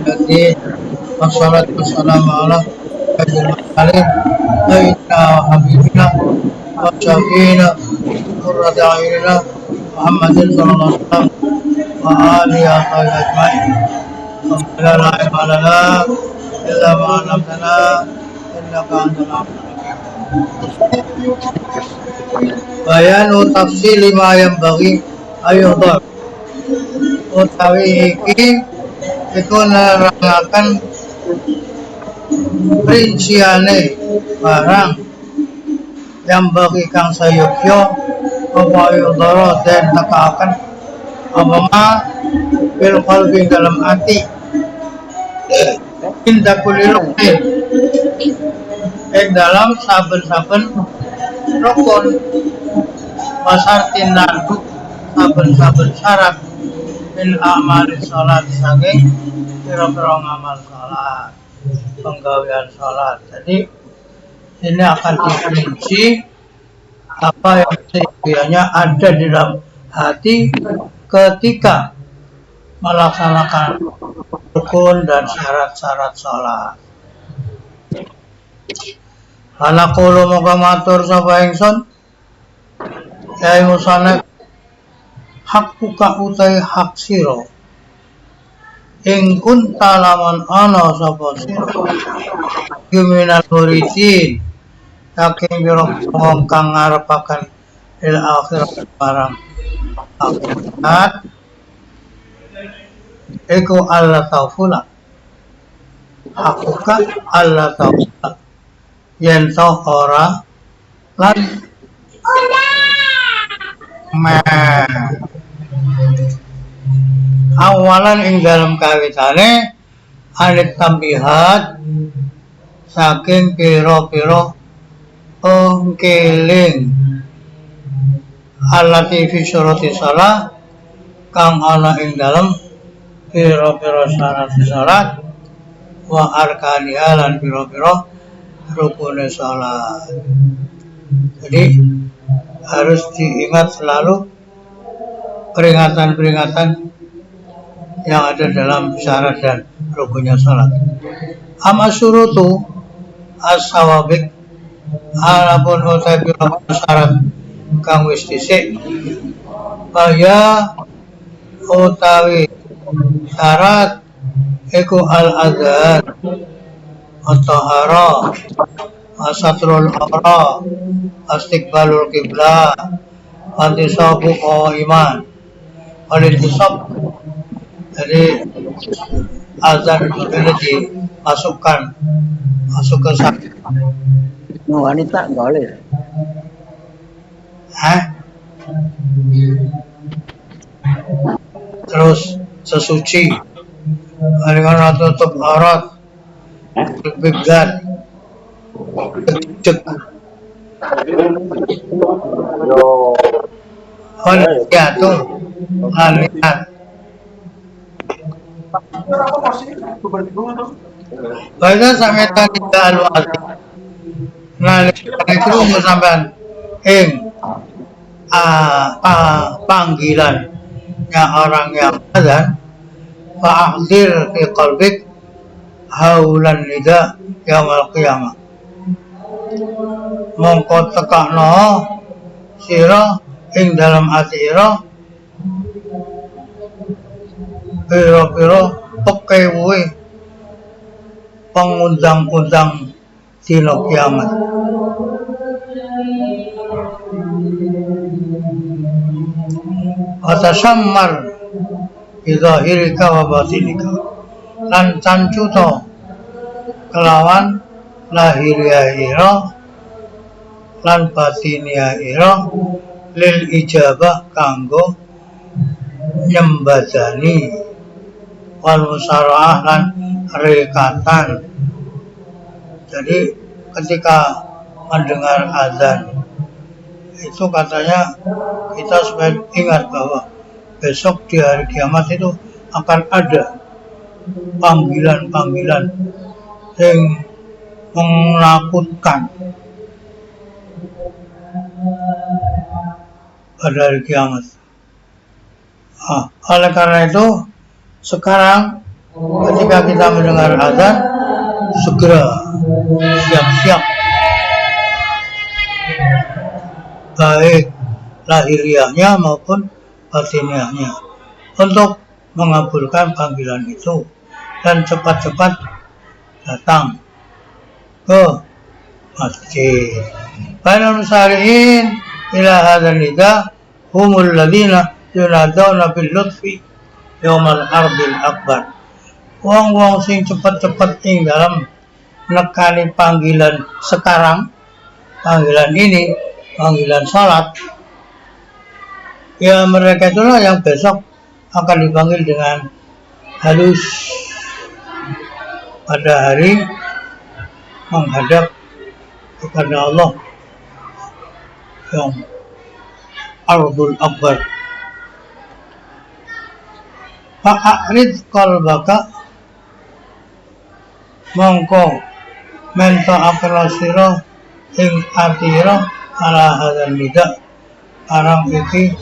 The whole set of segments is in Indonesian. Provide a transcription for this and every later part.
الدين والصلاة والسلام على سيد المرسلين سيدنا وحبيبنا وشفينا قرة أعيننا محمد صلى الله عليه وسلم وآله وصحبه أجمعين. لا علم لنا إلا ما علمتنا إنك أنت العليم الحكيم. Bayanu tafsil ma yang bagi ayuhdar utawi iki iku nerangaken rinciane barang yang bagi kang sayukyo apa ayuhdara dan tekakan apa ma bil qalbi dalam hati inda kulli ruknin dalam saben-saben rukun wasartin lan saben-saben syarat min amali sholat saking pira-pira ngamal sholat penggawean sholat. Jadi ini akan diperinci apa yang sebenarnya ada di dalam hati ketika melaksanakan rukun dan syarat-syarat sholat. Anaqulu moga matur sapa ingsun ya musane hakkuka utai hak sira ing kunta lamun ana sapa sira yuminal muridin saking biro wong kang ngarepaken il akhirat barang akhirat iku Allah taufula hakkuka Allah taufula yen to ora lan awalan ing dalam kawitane alit tambihat saking pira-pira keling alati fi syurati shalah kang ana ing dalam pira-pira syarat salat wa arkaniha lan pira-pira rukun salat. Jadi harus diingat selalu peringatan-peringatan yang ada dalam syarat dan rukunnya salat. Amma syurutu as-sawabik alapun utai syarat kang wis dhisik kaya utawi syarat iku al-adzan at-tahara asatrul awra astiqbalul qiblah antisabu iman alintisab. Jadi azan itu dimasukkan masuk ke sakit wanita boleh terus sesuci dengan tutup aurat begat cek ya tuh lihat baca sampai tadi al-wa'ad nah itu sampean panggilannya orang yang azan fa'ahdir fi qalbik haulan nida yaumil qiyamah mongko tekakno sira ing dalam ati ira pira-pira pekewuhe pengundang-undang dina kiamat. Atasammar bidhahirika wa batinika lan cancuto kelawan lahiriah ira lan batiniah ira lil ijabah kanggo nyembadani wal musara'ah lan rekatan. Jadi ketika mendengar azan itu katanya kita supaya ingat bahwa besok di hari kiamat itu akan ada panggilan-panggilan yang menakutkan pada hari kiamat. Oleh karena itu sekarang ketika kita mendengar azan segera siap-siap, baik lahiriahnya maupun batiniahnya, untuk mengabulkan panggilan itu dan cepat-cepat datang ke masjid. Bainal musari'in ila hadzal nida humul ladzina yunaduna bil lutfi yaumal ardil akbar. Wong-wong sing cepet-cepet ing dalam nekani panggilan sekarang, panggilan ini, panggilan salat, ya mereka itulah yang besok akan dipanggil dengan halus pada hari menghadap kepada Allah yang ardul akbar. Fa'arid qalbaka, mongko menta akala sira ing atira ala hadzal nida, arang iki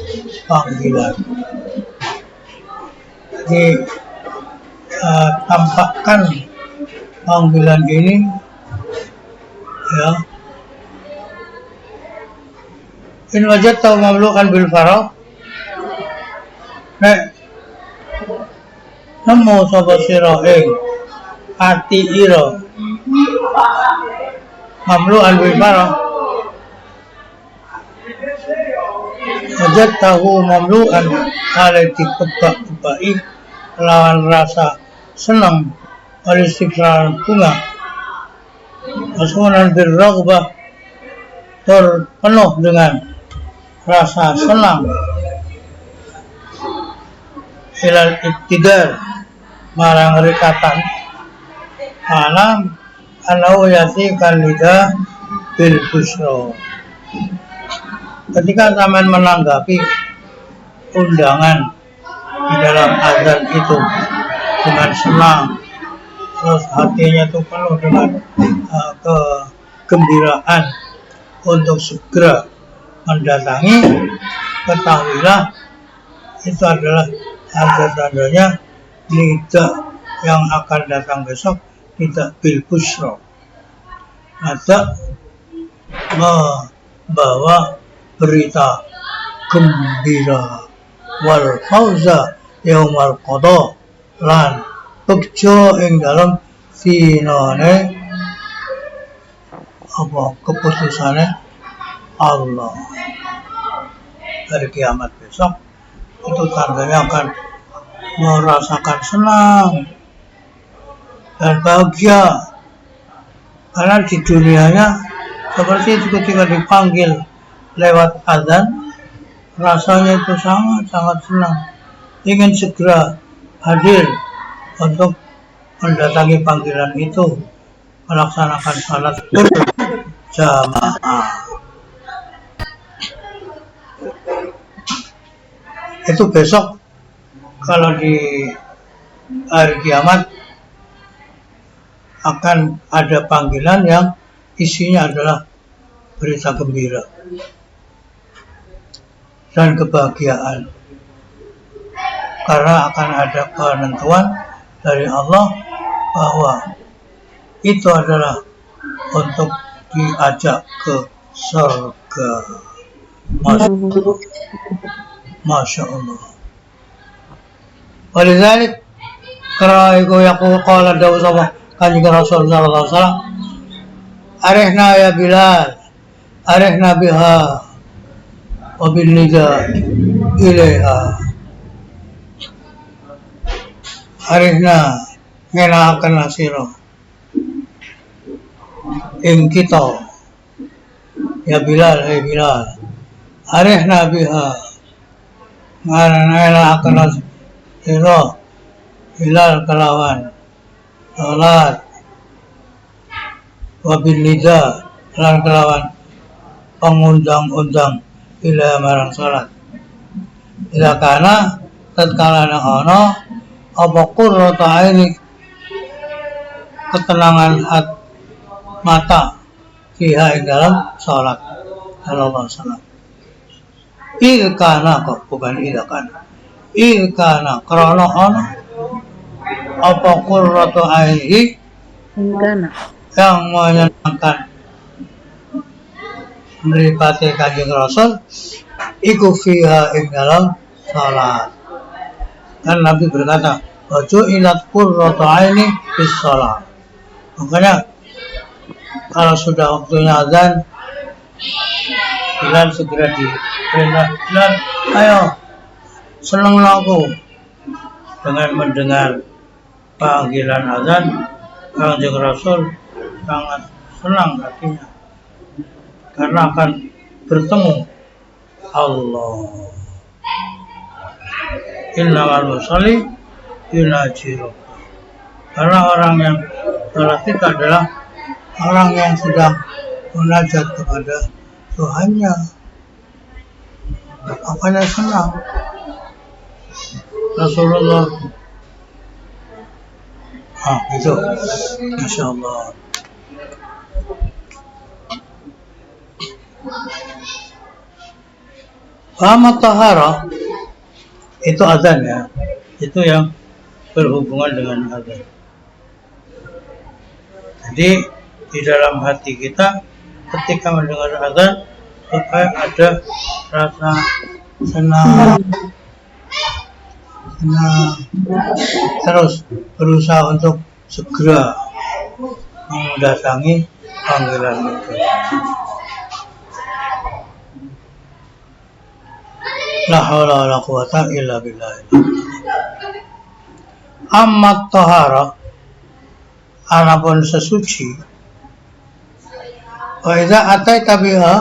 panggilan. Jadi tampakkan panggilan ini ya. In wajadta mamlukan bil farah, nek nemu sapa sira ing ati ira mamlukan bil farah, wajadtahu mamlukan alai dikebak-kebai lawan rasa senang, oleh istiqrar bunga, masunan birraghbah, terpenuh dengan rasa senang, ilal iktidar, marang rekatan, alam anau yatikan lidah bil busro. Ketika sampean menanggapi undangan di dalam azan itu dengan senang, terus hatinya itu penuh dengan kegembiraan untuk segera mendatangi, ketahuilah itu adalah tanda-tandanya nida yang akan datang besok, tidak bil busro, nida membawa berita gembira, wal fauza yaumal qada, lan bekjo ing dalam sinone apa keputusane Allah dari kiamat besok. Itu tandanya akan merasakan senang dan bahagia, karena di dunianya seperti itu ketika dipanggil lewat azan rasanya itu sangat-sangat senang, ingin segera hadir untuk mendatangi panggilan itu, melaksanakan salat berjamaah. Itu besok kalau di hari kiamat akan ada panggilan yang isinya adalah berita gembira dan kebahagiaan, karena akan ada penentuan dari Allah bahwa itu adalah untuk diajak ke surga. Masya Allah. Walidzalik karena itu yaqul qala Daud sama kanjeng Rasul sallallahu alaihi wasallam, arihna ya Bilal, arihna biha wa bin nida ilaiha. Arihna ngenakan nasiro ing kita ya Bilal, hai Bilal, arihna biha ngenakan nasiro Bilal kelawan salat, wabil nida lan kelawan pengundang-undang ila marang salat. Ila kana tatkala ana apa qurrata aini, ketenangan mata fiha ing dalam salat. Sallallahu alaihi wasallam. Ilkana kok bukan ilkana. Ilkana krana ana apa qurratu ainihi Ingkana. yang menyenangkan mripate Kanjeng Rasul iku fiha ing dalam salat. Kan Nabi berkata, "Ojo ilat qurratu aini bis salat." Makanya kalau sudah waktunya azan, Bilal segera diperintah, "Bilal, ayo, senanglah aku." Dengan mendengar panggilan azan, Kanjeng Rasul sangat senang hatinya karena akan bertemu Allah. Innamal musalli yunaji rabbah. Karena orang yang salat itu adalah orang yang sedang munajat kepada Tuhannya. Makanya senang. Rasulullah. Itu. Masya Allah. Faham tahara itu azan ya. Itu yang berhubungan dengan azan. Jadi di dalam hati kita ketika mendengar azan supaya ada rasa senang, terus berusaha untuk segera mendatangi panggilan itu. La haula wala quwata illa billah. Amma tahara anapun sesuci wa idza ataita biha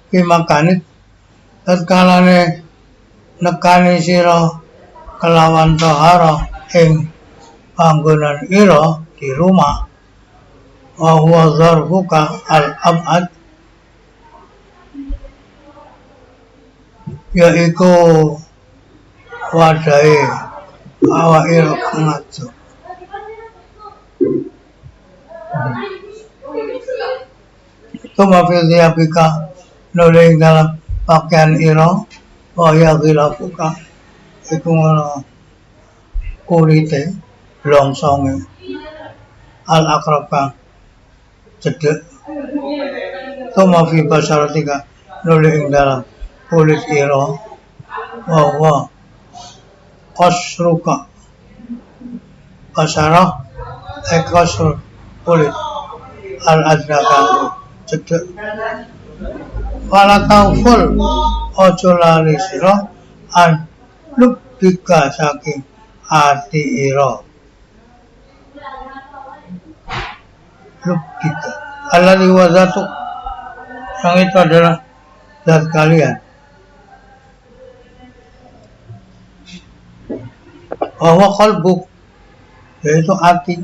fi makanin tatkalane nekani sira kelawan tahara ing panggonan ira di rumah wa huwa zarfuka al-ab'ad yaiku wadahe awak ira kang adoh. Tuma fil diapika noleng dalam pakaian ira wa ya ghilafuka iku ngono kulite longsonge al akraba cedek. Tuma fi basaratika noleng dalam kulit ira wa qasruka basarah ekasur kulit al adnaka cedek. Wala tauful ojo lali sira an lubika saking hati ira. Lubika alladhi wa zatuk, yang itu adalah zat kalian. Bahwa qalbuk, yaitu hati.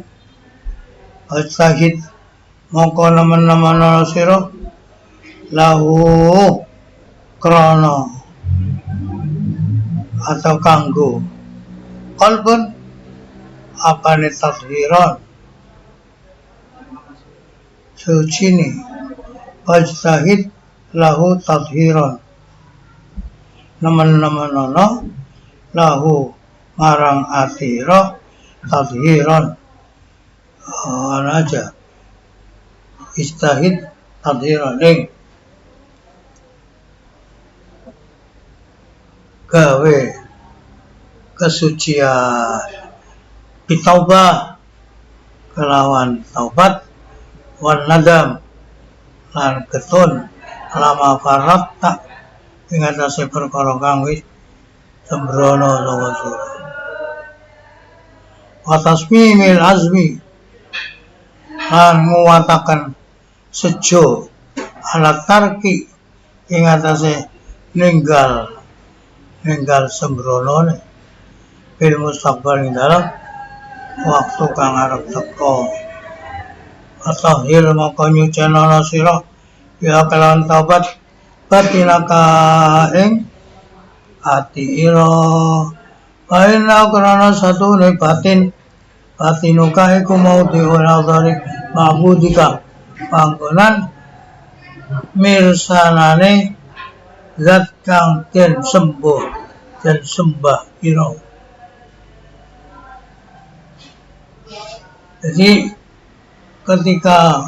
Wajtahid mongko nemen-nemen sira lahu krana atau kanggo qalbun apane tadhiran suci ni. Wajtahid lahu tadhiran nemen-nemen lahu marang atira tadhiran aja istahid tadhiran gawe kesucian bitaubah kelawan taubat wan nadam lan ketun lama farata ing atase perkara kang wis sembrono sapa sira. Wa tasmimil azmi lan nguwataken sejo alat tarki ing atase ninggal sembronone fil mustaqbal ing dalam waktu kang arep teka. Atahir maka nyucenono sira ya kelawan taubat batinaka ing ati ira paina karena satu ne batinuka iku mau diunadari ma'budika panggonan mirsanane zat kang den sembah ira. Jadi ketika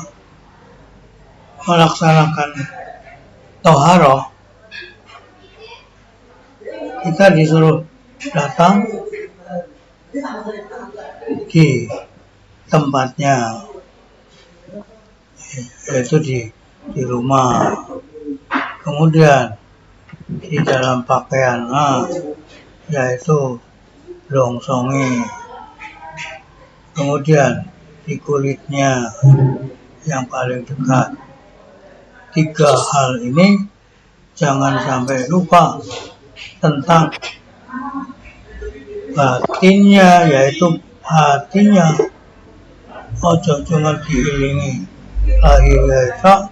melaksanakan toharoh, kita disuruh datang di tempatnya, yaitu di rumah, kemudian di dalam pakaian, yaitu longsongi, kemudian di kulitnya yang paling dekat. 3 hal ini jangan sampai lupa tentang batinnya, yaitu hatinya. Ojo cuma diilingi lahir ya,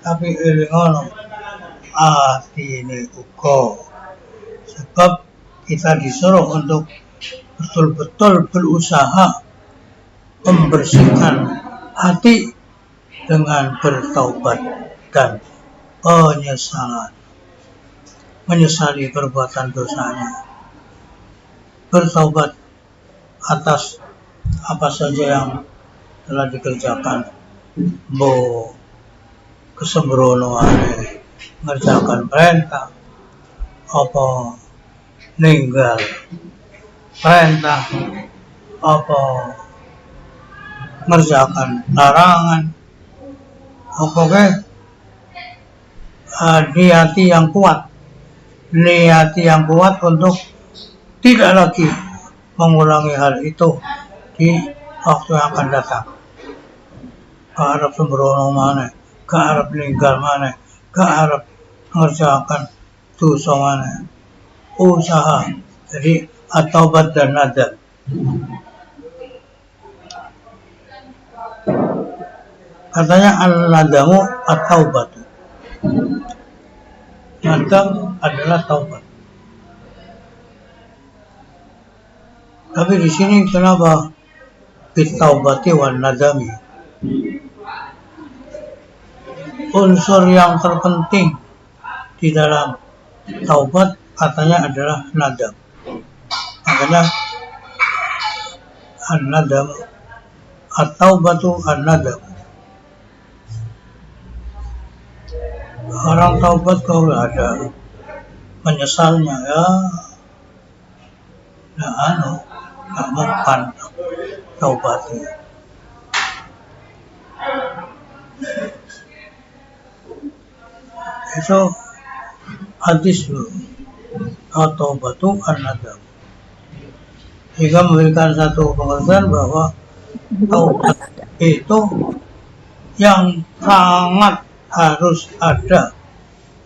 tapi ilingono hati ini uga. Sebab kita disuruh untuk betul-betul berusaha membersihkan hati dengan bertaubat dan penyesalan, menyesali perbuatan dosanya, bertaubat atas apa saja yang telah dikerjakan, bo kesembronoan, ngerjakan perintah, apa ninggal perintah, apa ngerjakan larangan, pokoknya niati yang kuat untuk tidak lagi mengulangi hal itu di waktu yang akan datang. Ke arep sembrono maneh, ke arep ninggal maneh, ke arep mengerjakan dosa maneh. Usaha. Jadi at-taubat dan nadam. Katanya al-nadamu at-taubatu. Nadam adalah taubat. Tapi di sini kenapa bitaubati wan nadami? Unsur yang terpenting di dalam taubat katanya adalah nadam. Makanya an-nadam at-taubatu an-nadam. Orang taubat kalau ada menyesalnya, ya nggak mempan taubatnya. Itu hadis loh, at-taubatu an-nadam. Jika memberikan satu pengertian bahwa taubat itu yang sangat harus ada,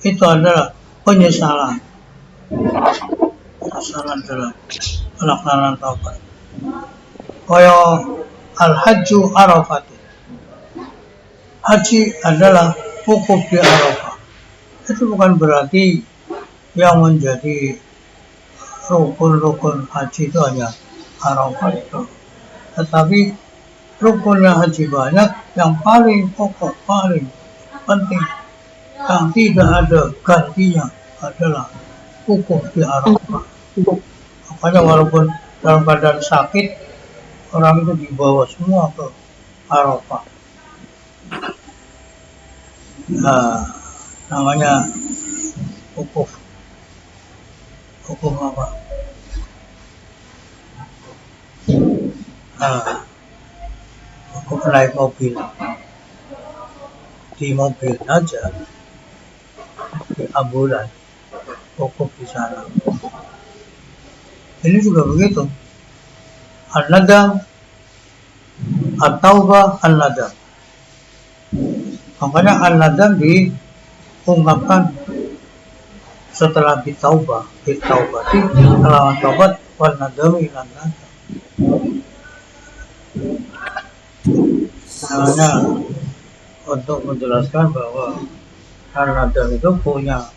itu adalah penyesalan dalam pelaksanaan taubat. Kaya al-hajju arafatu, haji adalah wukuf di Arafah. Itu bukan berarti yang menjadi rukun-rukun haji itu hanya Arafah itu, tetapi rukunnya haji banyak. Yang paling pokok, paling penting, yang tidak ada gantinya adalah wukuf di Arafah. Makanya walaupun dalam keadaan sakit, orang itu dibawa semua ke Arafah. Namanya wukuf. Wukuf apa? Wukuf naik mobil. Di mobil aja, di ambulan, wukuf di sana. Ini juga begitu. An-nadam, at-taubah, an-nadam. Makanya an-nadam diungkapkan setelah bitaubati, lawan taubat, wan nadami lan nadam. Makanya untuk menjelaskan bahwa an-nadam itu punya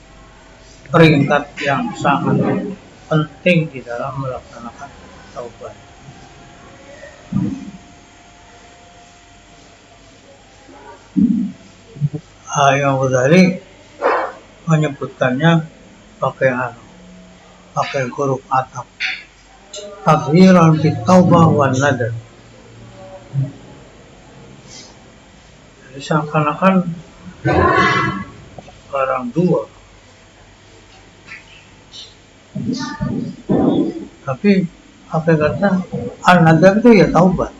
peringkat yang sangat penting di dalam melaksanakan taubat. Imam Ghazali menyebutkannya pakai huruf ataf, tafsiran fit taubah wan nadam. Seakan-akan barang dua, tapi hakikatnya an-nadam itu ya taubat.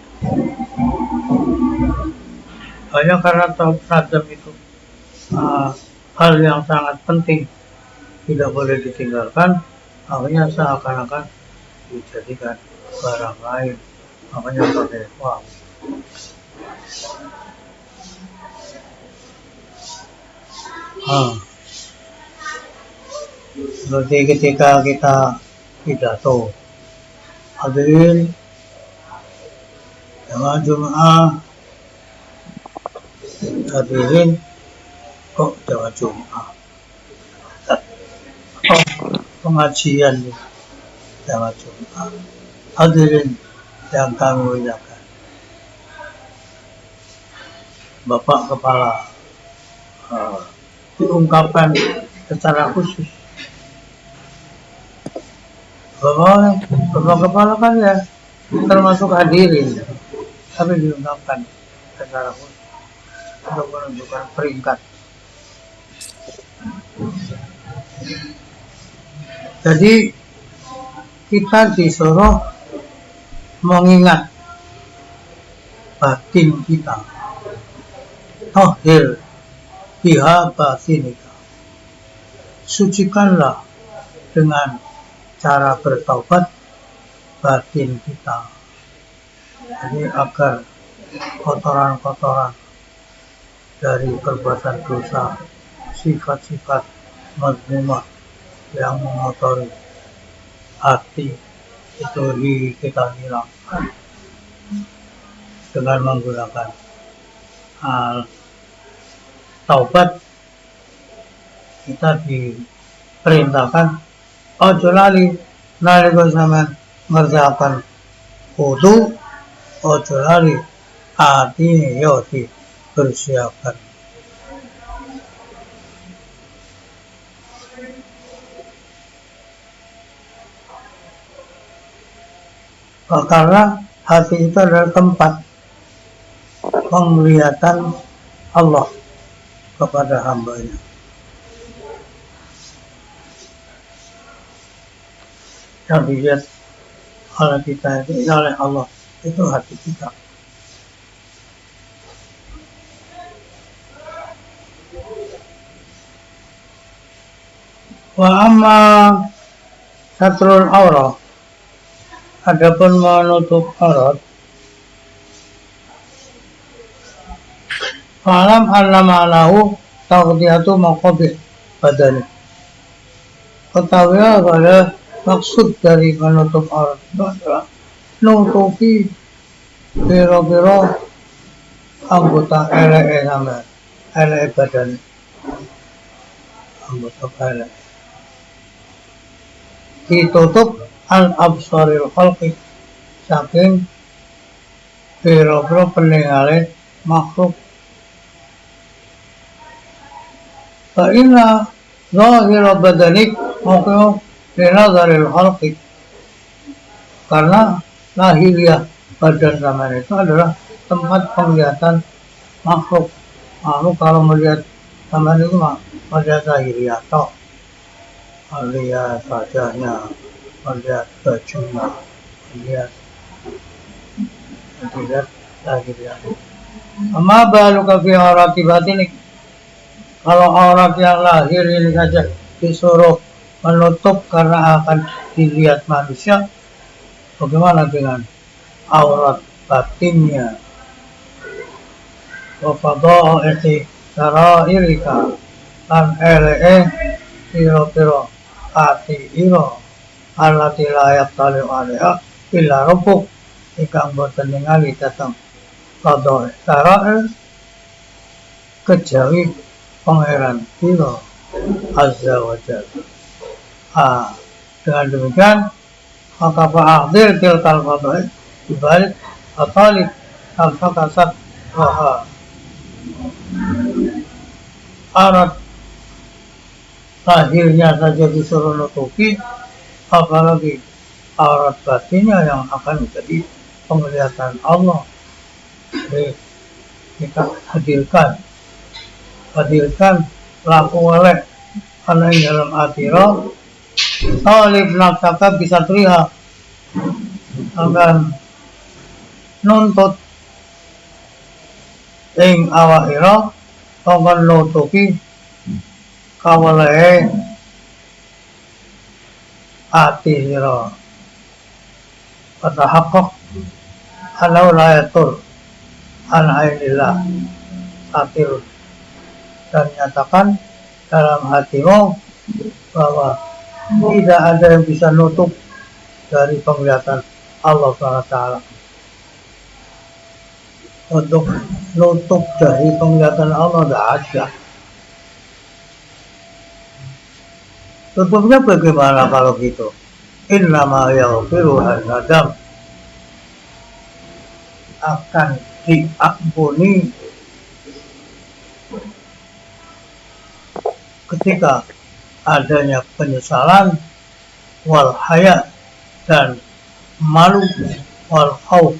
Hanya karena nadam itu hal yang sangat penting, tidak boleh ditinggalkan, makanya seakan-akan dijadikan barang lain, makanya pakai uang. Berarti ketika kita pidato, hadirin jamaah Jumat, hadirin kok jamaah Jumat, pengajian jamaah Jumat, hadirin yang kami muliakan, Bapak Kepala diungkapkan secara khusus. Bapak Kepala kan ya termasuk hadirin, tapi diungkapkan secara khusus untuk menunjukkan peringkat. Jadi kita disuruh mengingat batin kita, tahir biha batinika, sucikanlah dengan cara bertaubat batin kita. Jadi agar kotoran-kotoran dari perbuatan dosa, sifat-sifat mazmumah yang mengotori hati itu kita hilangkan dengan menggunakan taubat. Kita diperintahkan ojo lali nalika sampean ngerjakan wudu, ojo lali atine yo dipersiapkan. Karena hati itu adalah tempat penglihatan Allah kepada hambanya. Yang dilihat oleh kita itu, oleh Allah, itu hati kita. Wa amma satrul aurah, adapun menutup aurat, falam anna ma'nahu taqdiyatu maqabih badani. Ketahuilah pada maksud dari menutup aurat itu adalah nutupi biro-biro anggota elek sama elek badan, anggota elek ditutup al-absaril khalqi, saking biro-biro peninggalan makhluk. Fa'inna zahira badanik maqim linazaril khalqi, karena lahiriah badan zaman itu adalah tempat penglihatan makhluk. Makhluk kalau melihat zaman itu melihat lahiriah toh, melihat wajahnya, melihat bajunya, melihat lahiriah. Amma baluka fi aurati batinik, kalau aurat yang lahir ini saja disuruh menutup karena akan dilihat manusia, bagaimana dengan aurat batinnya? Wa fadha'ati sarairika, lan elee piro-piro hati iro allati la yattali'u 'alaiha illa rabbuk, ingkang boten ningali dateng fadha'ati sarair kejawi pangeran iro azza wa jalla. Dengan demikian maka fa'akhdir tilkal fadha'il dibalik atalib al-fakasat waha, aurat lahirnya saja disuruh nutupi, apalagi aurat batinnya yang akan menjadi penglihatan Allah. kita hadirkan laku oleh karena yang dalam akhirah talib nafsaka bisa terlihat akan nuntut ing awakira akan nutupi kawalehe ati sira kata hakok anau layatur an ainillah satir dan nyatakan dalam hatimu bahwa tidak ada yang bisa nutup dari penglihatan Allah SWT. Untuk nutup dari penglihatan Allah tidak ada. Tutupnya bagaimana kalau gitu? Innama yaghfiru an-nadam, akan diampuni ketika adanya penyesalan wal haya dan malu wal khauf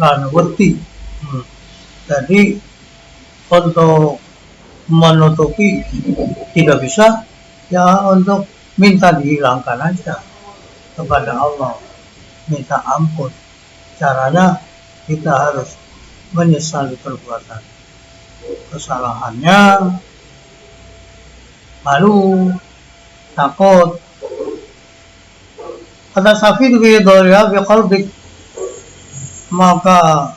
dan wedi. Jadi untuk menutupi tidak bisa, ya untuk minta dihilangkan aja kepada Allah, minta ampun. Caranya kita harus menyesali perbuatan kesalahannya, malu, takut. Kata Syafi'i bi dhariha bi qalbik, maka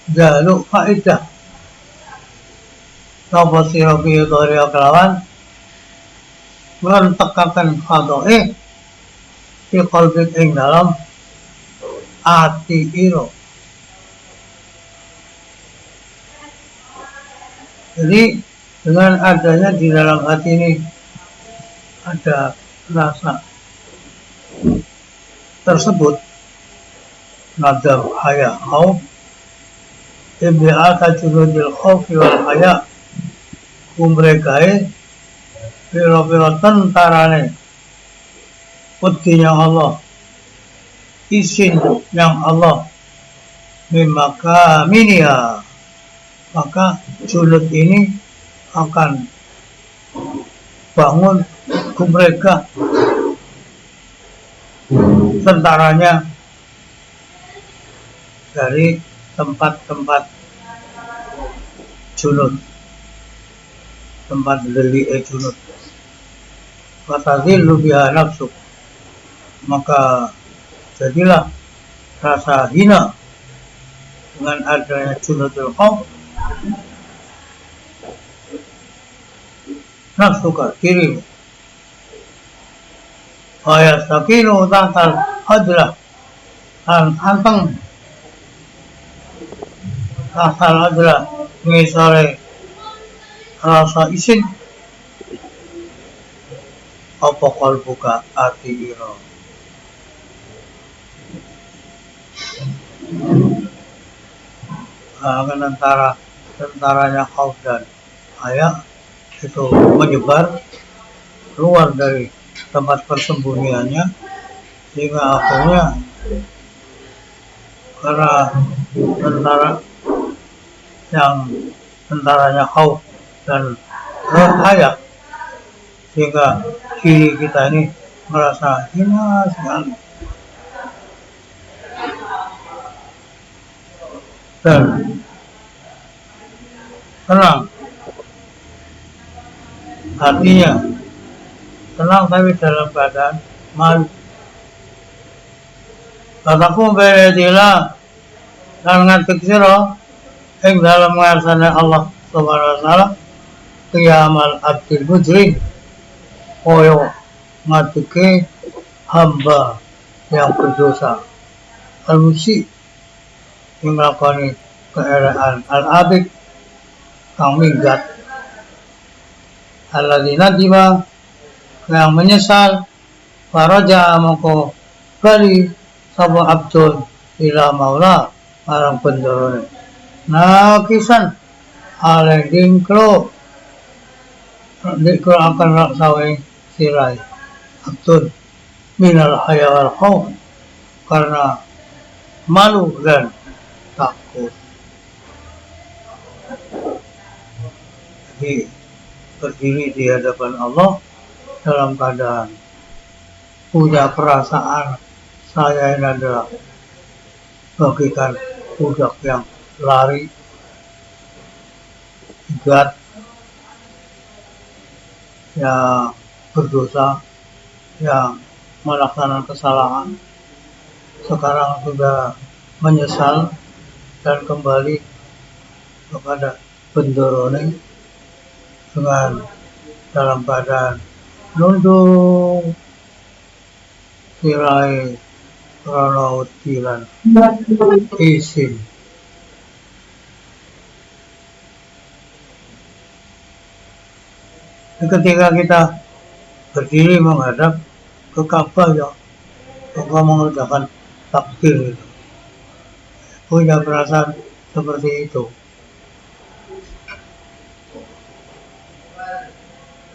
jaluk faidah napa sira bi dhariha kelawan merentekaken khadoe di qalbik ing dalam ati ira. Jadi dengan adanya di dalam hati ini ada rasa tersebut, nadam haya khauf, ibi'ata junudil khaufi wal haya, kumregae pira-pira tentarane wedinya Allah, isin yang Allah, mimaka minia, maka junud ini akan bangun kumrega tentaranya dari tempat-tempat junud, tempat beli junud. Fatazillu biha nafsuk, maka jadilah rasa hina dengan adanya junudul khauf. Nafsuka dirimu ayastakinu tahtal hajlah anteng tahtal hajlah ngisore rasa isin apa qalbuka ati ira. Akan tentaranya khauf dan haya itu menyebar keluar dari tempat persembunyiannya, sehingga akhirnya karena tentaranya khauf dan haya, sehingga diri kita ini merasa hina sekali dan tenang hatinya, tenang tapi dalam keadaan malu. Kataku beredila dan ngantik siro ing dalam ngarsane Allah subhanahu wa ta'ala qiyamal abdil mujrim, koyo ngatike hamba yang berdosa, al-musi yang melakukan keeraan, al-abid kang minggat, alladzina dima yang menyesal, faraja moko bali sapa abdul ila maula marang pendorone, nakisan ale dingklo akan raksawe sirai abdul minal haya wal khauf, karena malu dan takut. berdiri di hadapan Allah dalam keadaan punya perasaan saya ini adalah bagikan budak yang lari, ingat, yang berdosa, yang melaksanakan kesalahan, sekarang sudah menyesal dan kembali kepada bendorone dengan dalam keadaan nunduk tirai krono utilan isin. Ketika kita berdiri menghadap ke Ka'bah, ya Allah mengerjakan takbir itu. Punya perasaan seperti itu.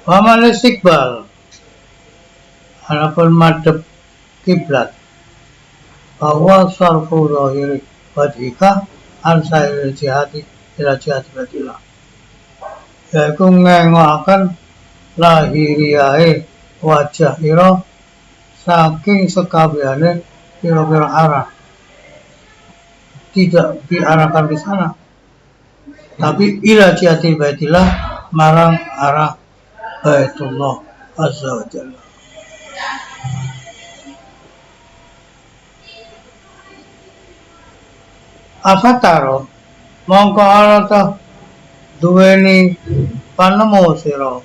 Wamal istiqbal, adapun madhab kiblat, bahwa sarfu zahiri wajhika an sairil jihati ila jihati batilah, yaitu ngengokaken lahiriyahe wajah ira saking sekabehane pira-pira arah, tidak diarahkan ke sana, tapi ila jihati baitillah, marang arah Baitullah Azza wa Jalla. Afataro mongko ana ta duweni panemu sira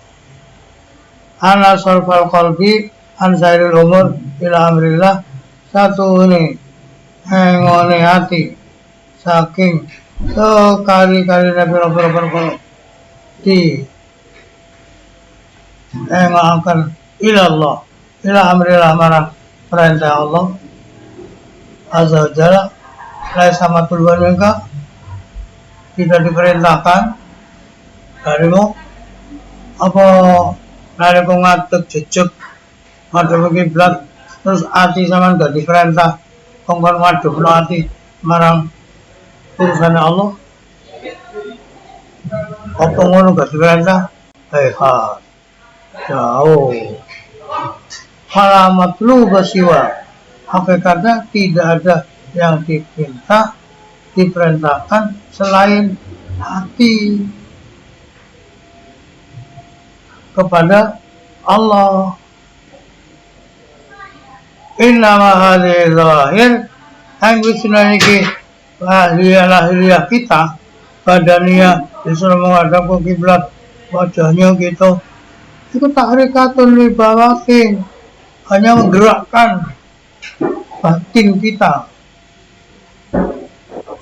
ana sarfal qalbi an sairil umur ila amrillah, satu ini ngone hati saking sekali-kali pira-pira perkara di akan ilallah ila amrillah, marang perintah Allah Azza wa Jalla. Lai sama tujuan mereka tidak diperintahkan darimu apa nariku ngatek jejek madhep kiblat terus hati sama gak diperintah kongkon madhep hati marang urusan Allah, apa ngono gak diperintah jauh. Alamat lu basiwa, hakikatnya tidak ada yang diperintahkan selain hati kepada Allah. Innama hadhihi zahir, yang wisna niki lahiriah kita, badannya disuruh menghadap ke kiblat, wajahnya gitu. Itu tahrikatun li bawatin, hanya menggerakkan batin kita.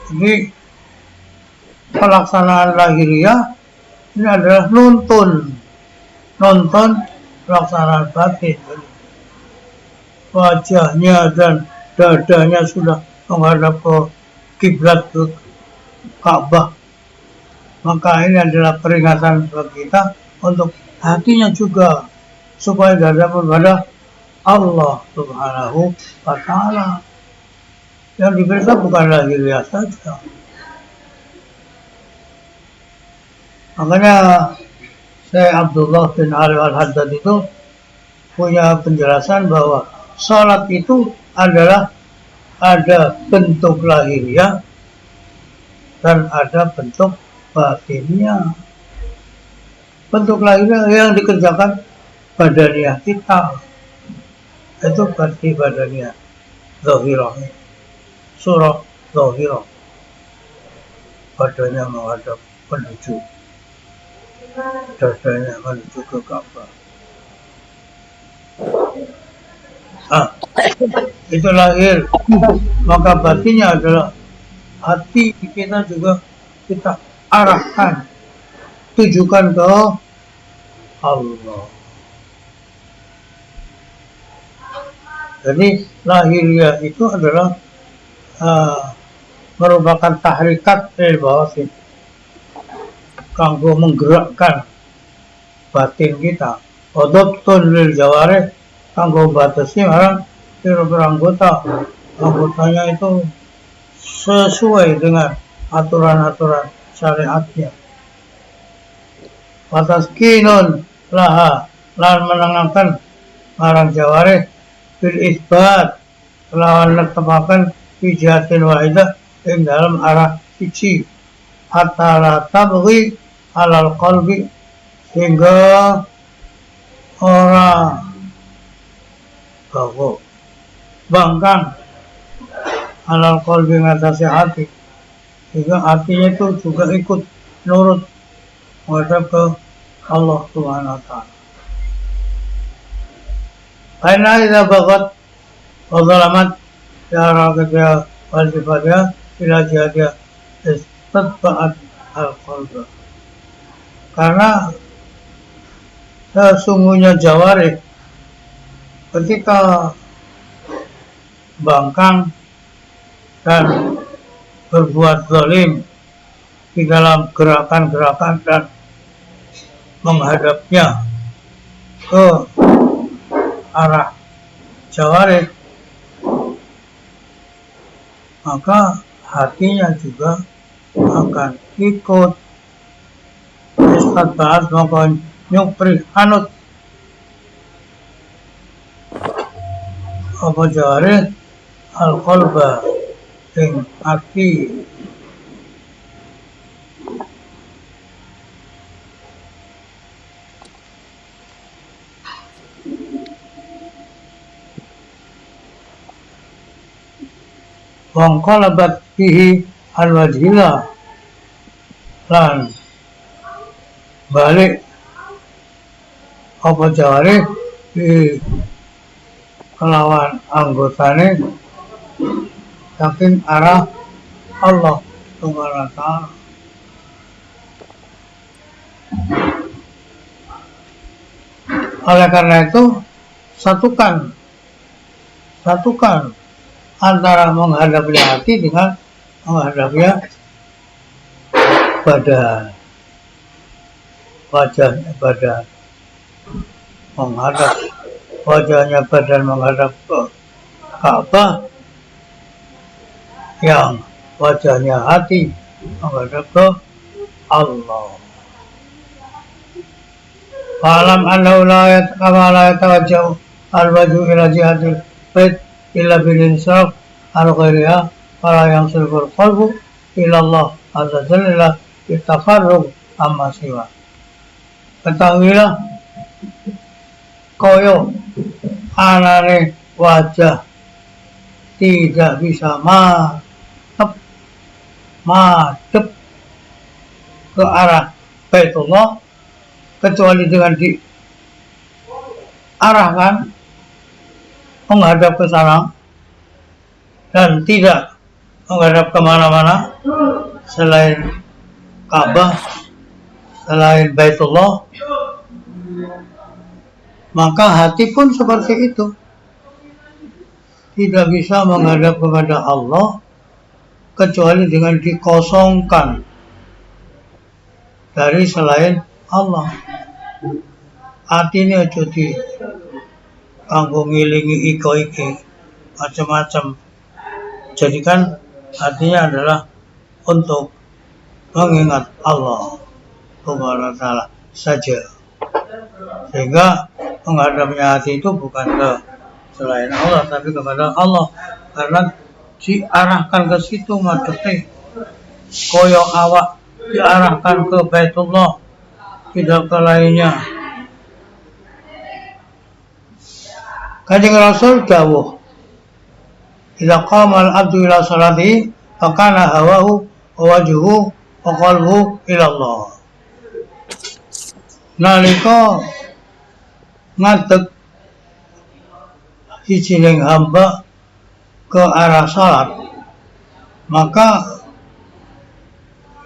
Jadi pelaksanaan lahiriah ini adalah nonton pelaksanaan batin. Wajahnya dan dadanya sudah menghadap ke kiblat ke Ka'bah, maka ini adalah peringatan bagi kita untuk hatinya juga supaya dada kepada Allah Subhanahu wa Ta'ala. Yang diperintah bukan lahiriah saja. Makanya Syekh Abdullah bin Ali Al-Haddad itu punya penjelasan bahwa sholat itu adalah ada bentuk lahiriah dan ada bentuk batiniah. Bentuk lahiriah yang dikerjakan badaniah kita itu berarti badaniah zahirah, surah zahirah, badannya menghadap menuju, dadanya menuju ke Ka'bah. Itu lahir. Maka batinnya adalah hati kita juga kita arahkan, tujukan ke Allah. Jadi lahiriah itu adalah merupakan tahrikat bawatin, kanggo menggerakkan batin kita. Odotun lil jawareh, kanggo batasi marang pira-pira anggotanya itu sesuai dengan aturan-aturan syariatnya. wa taskinun laha lan menengaken marang jaware bil isbat lawan netepaken wijatin wahidah ing dalam arah siji hatta la tabghi alal qalbi sehingga ora bawa bangkang alal qalbi ngatasi hati sehingga hatinya itu juga ikut nurut menghadap ke Allah Subhanahu wa ta'ala. Karena idza bagat wa zalamat ya rabbia wal sifatnya ila jihadnya istatba'at al-qalba. Karena sesungguhnya jawarih ketika bangkang dan berbuat zalim di dalam gerakan-gerakan dan menghadapnya ke arah jawarih, maka hatinya juga akan ikut istatba'at maka nyupri anut apa jawarih al-qalba ing hati. Wangqalabat fihi al-wajhila lan balik apa jawarih di kelawan anggotane saking arah Allah Subhanahu wa ta'ala. Oleh karena itu satukan antara menghadapi hati dengan menghadapi badan, wajahnya badan menghadap wajahnya badan menghadap ke Ka'bah, yang wajahnya hati menghadap ke Allah. Fa'alam annahu la yatawajjahu al-wajhu ila jihadil bait illa bil insaf al-ghairiha fala yansirul qalbu ila Allah azza jalla bitafarruq amma siwa. Ketahuilah koyo anane wajah tidak bisa madep ke arah Baitullah kecuali dengan diarahkan menghadap ke sana dan tidak menghadap kemana-mana selain Ka'bah, selain Baitullah, maka hati pun seperti itu, tidak bisa menghadap kepada Allah kecuali dengan dikosongkan dari selain Allah. Hati ini aja di kanggo ngilingi iki macam-macam. Jadikan hatinya adalah untuk mengingat Allah Subhanahu wa ta'ala saja. Sehingga menghadapnya hati itu bukan ke selain Allah tapi kepada Allah, karena diarahkan ke situ madepnya koyo awak diarahkan ke Baitullah, tidak ke lainnya. Kanjeng Rasul dawuh, "Idza qama al-'abdu ila salati, fa kana hawahu wa wajhuhu wa qalbuhu ila Allah." Nalika ngadeg sijining hamba ke arah salat, maka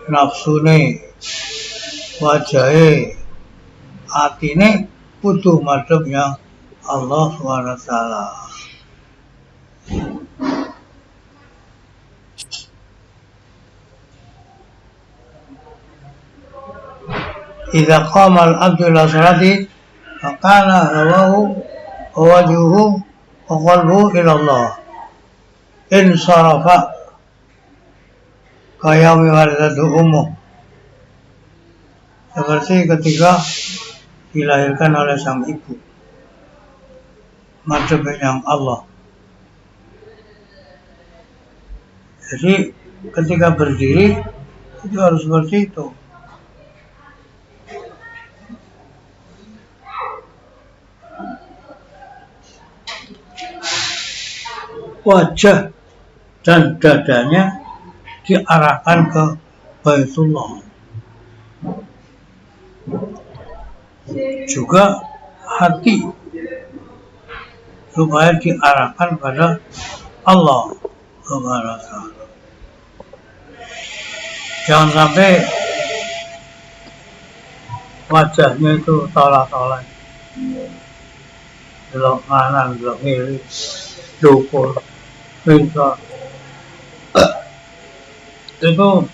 nafsune, wajahe, atine kudu madhep yang Allah SWT. Idza qama al-'abdu ila salati faqala hawahu wa wajhuhu wa qalbuhu ila Allah. In sarafa kayami waladatu ummuh seperti ketika dilahirkan oleh sang ibu, madhep yang Allah. Jadi ketika berdiri itu harus seperti itu. Wajah dan dadanya diarahkan ke Baitullah. Juga hati supaya diarahkan pada Allah Subhanahu wa ta'ala. Jangan sampai wajahnya itu tolak-tolak, belok kanan, belok kiri, dukul, pintar. Itu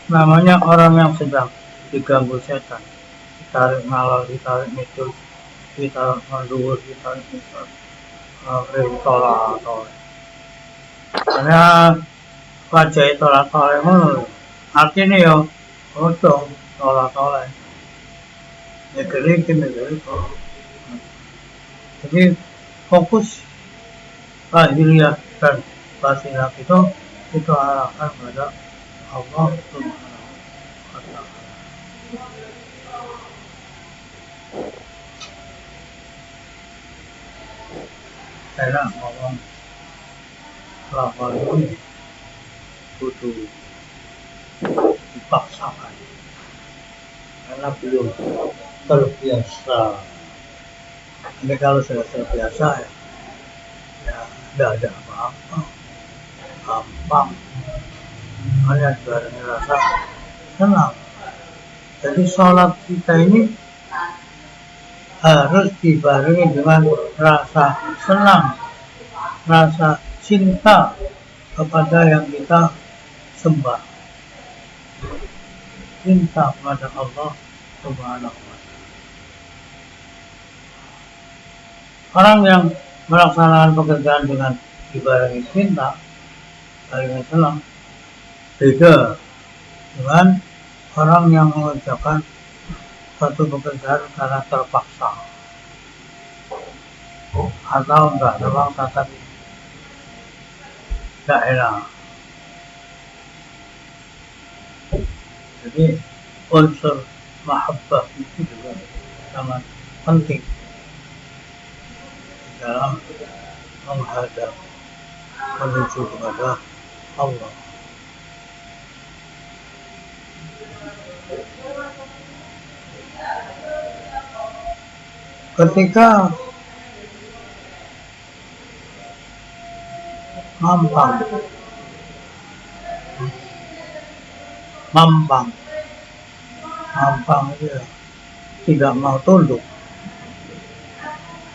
namanya orang yang sedang diganggu setan, ditarik ngalor, ditarik ngidul, ditarik menduwur, ditarik ngidul, tolak-tolak. Karena wajah tolak-tolak itu artinya ya ojo tolak-tolak. Negeri ke negeri. Jadi fokus lahiriah dan batinah itu arahkan pada Allah Subhanahu wa ta'ala. Saya ngomong lafal ini butuh dipaksakan karena belum terbiasa. Ini kalau sudah terbiasa ya tidak ada apa-apa, gampang. Hanya juga rasa senang. Jadi sholat kita ini harus dibarengi dengan rasa senang, rasa cinta kepada yang kita sembah, cinta kepada Allah Subhanahu wa ta'ala. Orang yang melaksanakan pekerjaan dengan dibarengi cinta, barengi senang, beda dengan orang yang mengerjakan satu pekerjaan karena terpaksa atau enggak terpaksa tapi tidak enak. Jadi unsur mahabbah itu juga sangat penting dalam menghadap menuju kepada Allah. Ketika mampang itu ya, tidak mau tunduk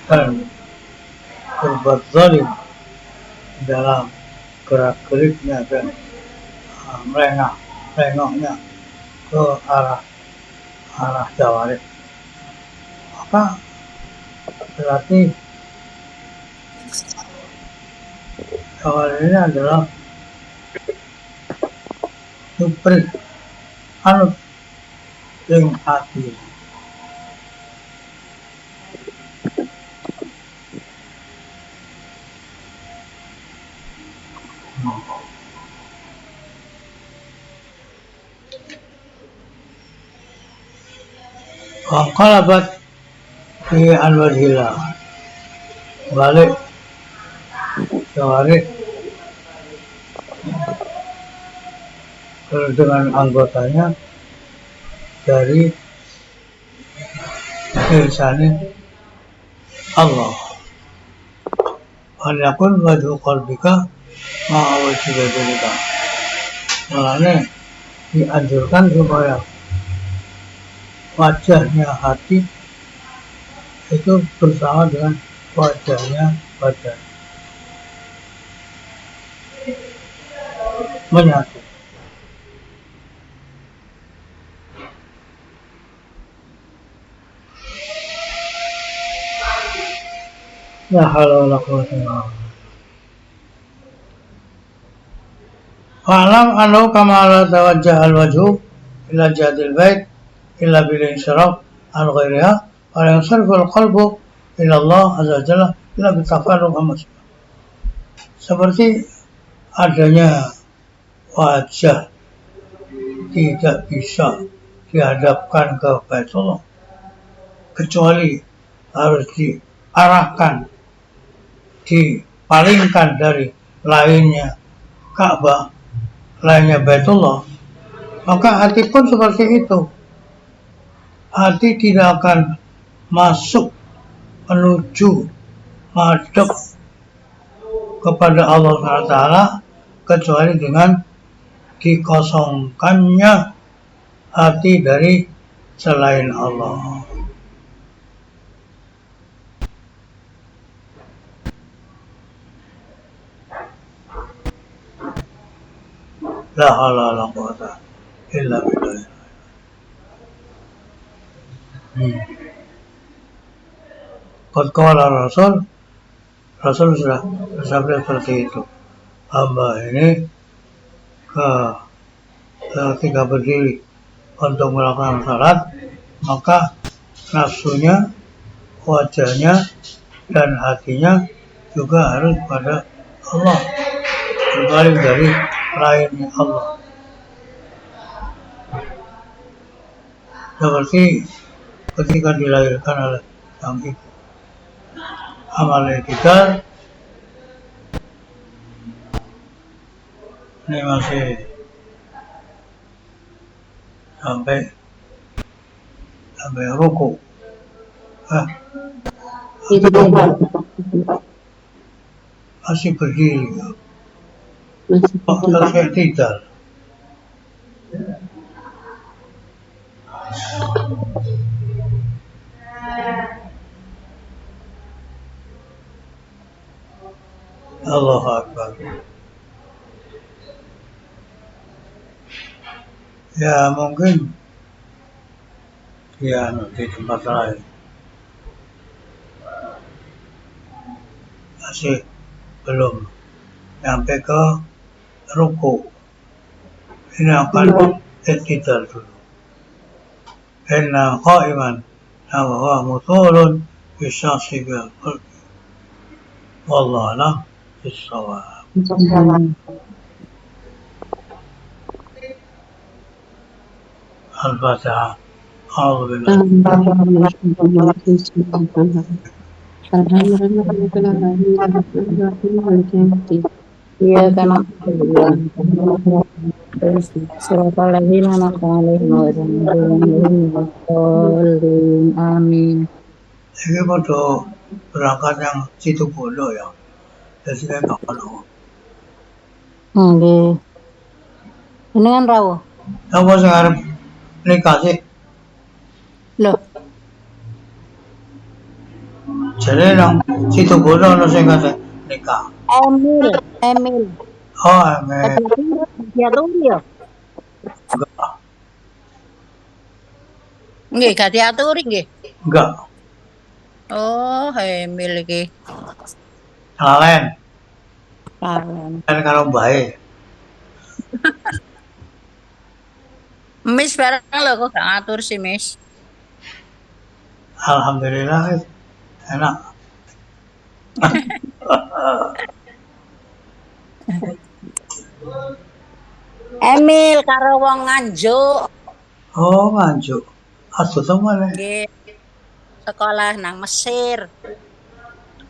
dan berbuat zalim dalam gerak-geriknya dan melengoknya ke arah jawarih, maka berarti jawarih ini adalah suprik anut yang hati. Qalabat fi anwajillah, balik jawarih dengan anggotanya dari ihsanin Allah. Walaupun wajhu qalbika ma'awajhu badalika. Makanya dianjurkan supaya wajahnya hati itu bersama dengan wajahnya badan, menyatu. La haula wala quwwata illa billah. Fa'lam annahu kama la tawajjaha al-wajhu ila jihadil bait illa bil insiraf an ghairiha wa la yansariful qalbu ila Allah azza wa jalla illa bitafarruq amma seperti adanya wajah tidak bisa dihadapkan ke Baitullah kecuali harus diarahkan, dipalingkan dari lainnya Ka'bah, lainnya Baitullah, maka hati pun seperti itu. Hati tidak akan masuk menuju madhep kepada Allah SWT kecuali dengan dikosongkannya hati dari selain Allah. La haula wala quwwata illa billah. Qad qala Rasul sudah bersabda seperti itu. Hamba ini ketika berdiri untuk melakukan salat, maka nafsunya, wajahnya, dan hatinya juga harus pada Allah, berpaling dari lainnya Allah. Seperti ketika dilahirkan oleh sang ibu. Amal itikad ini masih sampai ruku. Masih berdiri. Selesai tidak. Allahu Akbar. Ya mungkin ya di tempat lain masih belum sampai ke ruku. Ini akan iktidal dulu. Inna qa'iman wa huwa mutulun bisyasi bil qalbi. Wallahu a'lam bis-shawab. Al-Fatihah. A'udzu billahi. Iya kan Suratul Ladzina an'amta 'alaihim ghairil maghdubi 'alaihim amin. Ini pada berangkat yang situ bodoh ya. Jadi saya nggak tahu. Nggih. Ini kan rawuh. Apa sing arep nikah sih? Loh, Jadi nang situ bodoh ono sing kate nikah. Emil. Oh, Emil. Ya tuh ya. Nggih, gak diaturi nggih. Enggak. Oh, Emil iki. Lalen. Kalian. Kan karo bae. Miss barang lho kok gak ngatur sih, Miss. Alhamdulillah enak. Emil karo wong Nganjuk. Oh, Nganjuk. Aduh teman ya. Nggih. Sekolah nang Mesir.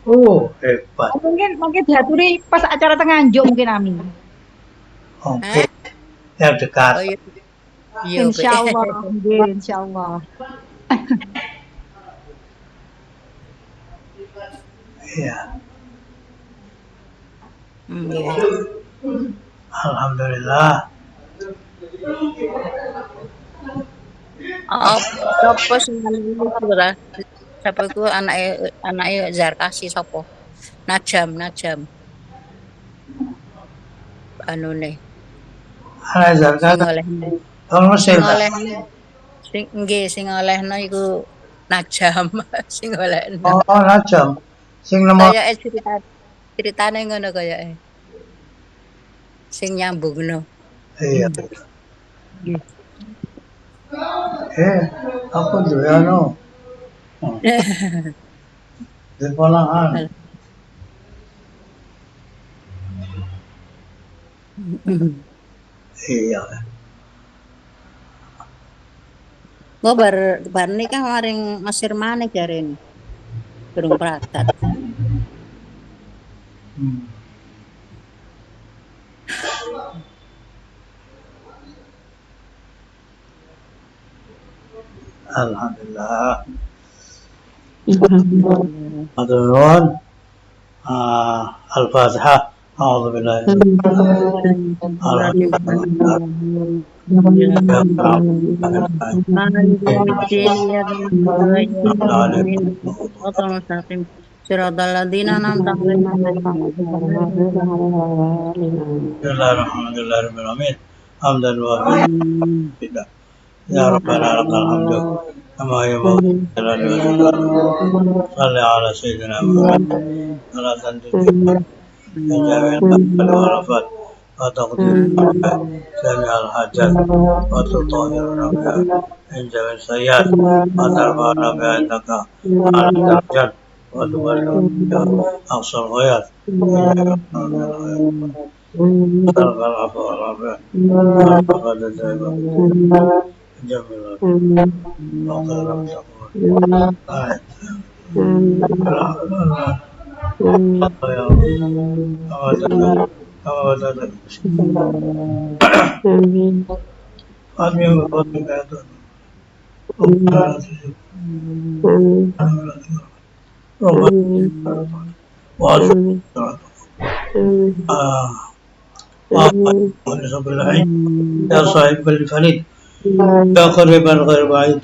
Oh, hebat. Mungkin diaturi pas acara Nganjuk mungkin amin. Oke. Yang dekat. Oh iya. Insyaallah, nggih insyaallah. Iya. Nggih. Alhamdulillah. Oh, sapa sing ora? Sapa iku anake Zarkasi sapa? Najam. Anune. Al-Azhar Sing kan olehno. orang Mesir. Sing olehno iku Najam sing olehno. Oh, Najam. Sing nomor Kayake ceritane ngono kayake. Sing nyambungno. iya. Aku duwe ano, di ponakan. Iya. Gua bar nikah maring Mesir maneh jarene. Durung prakat. Hmm. Alhamdulillah. Maturun. Al-Fatihah. أعوذ بالله من Bismillahirrahmanirrahim. Hamdan wa billah. Ya Rabbana lakal hamdu. Kama yamut salli ala sayyidina Muhammad. Ala sanjid. Jami'al qadr wa rafat. Wa taqdir jami'al hajat. Wa tutahhiruna biha min jami'is sayyiat. Wa tarfa'una biha indaka ala darajat. Wa tuballighuna aqsal ghayat. Talqal afwa wal afiyah. Wa taqaddal جميل وخير يا صاحب الفريد يا قريبا غير بعيد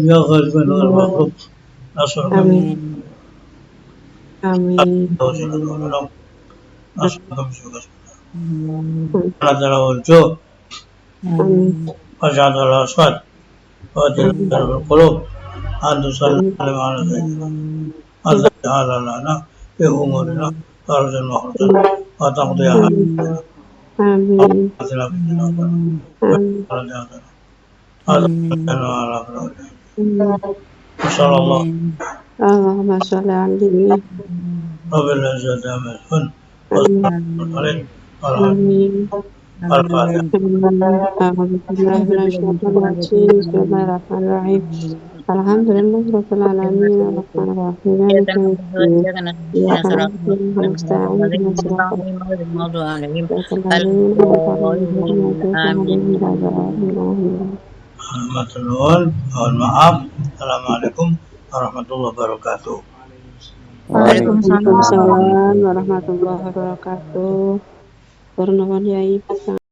يا غالبا غير مغلوب نصرك نصرك نزل الجوع وجعل الأصوات وجل القلوب أن تصلي على سيدنا الله تعالى لنا في أمورنا فرجا وخرجا وتقضي حاجتنا وتغفر لنا وصلى الله اللهم صل عليه رب العزة عما يصفون وسلام على آمين الفاتحة. أعوذ بالله من الشيطان الرجيم بسم الله الرحمن الرحيم الحمد لله رب العالمين الرحمن الرحيم مالك يوم الدين إياك نعبد وإياك نستعين اهدنا الصراط المستقيم صراط الذين أنعمت عليهم غير المغضوب عليهم ولا الضالين Mohon maaf. Assalamualaikum warahmatullahi wabarakatuh. Waalaikumsalam warahmatullahi wabarakatuh. Purnawan Yai.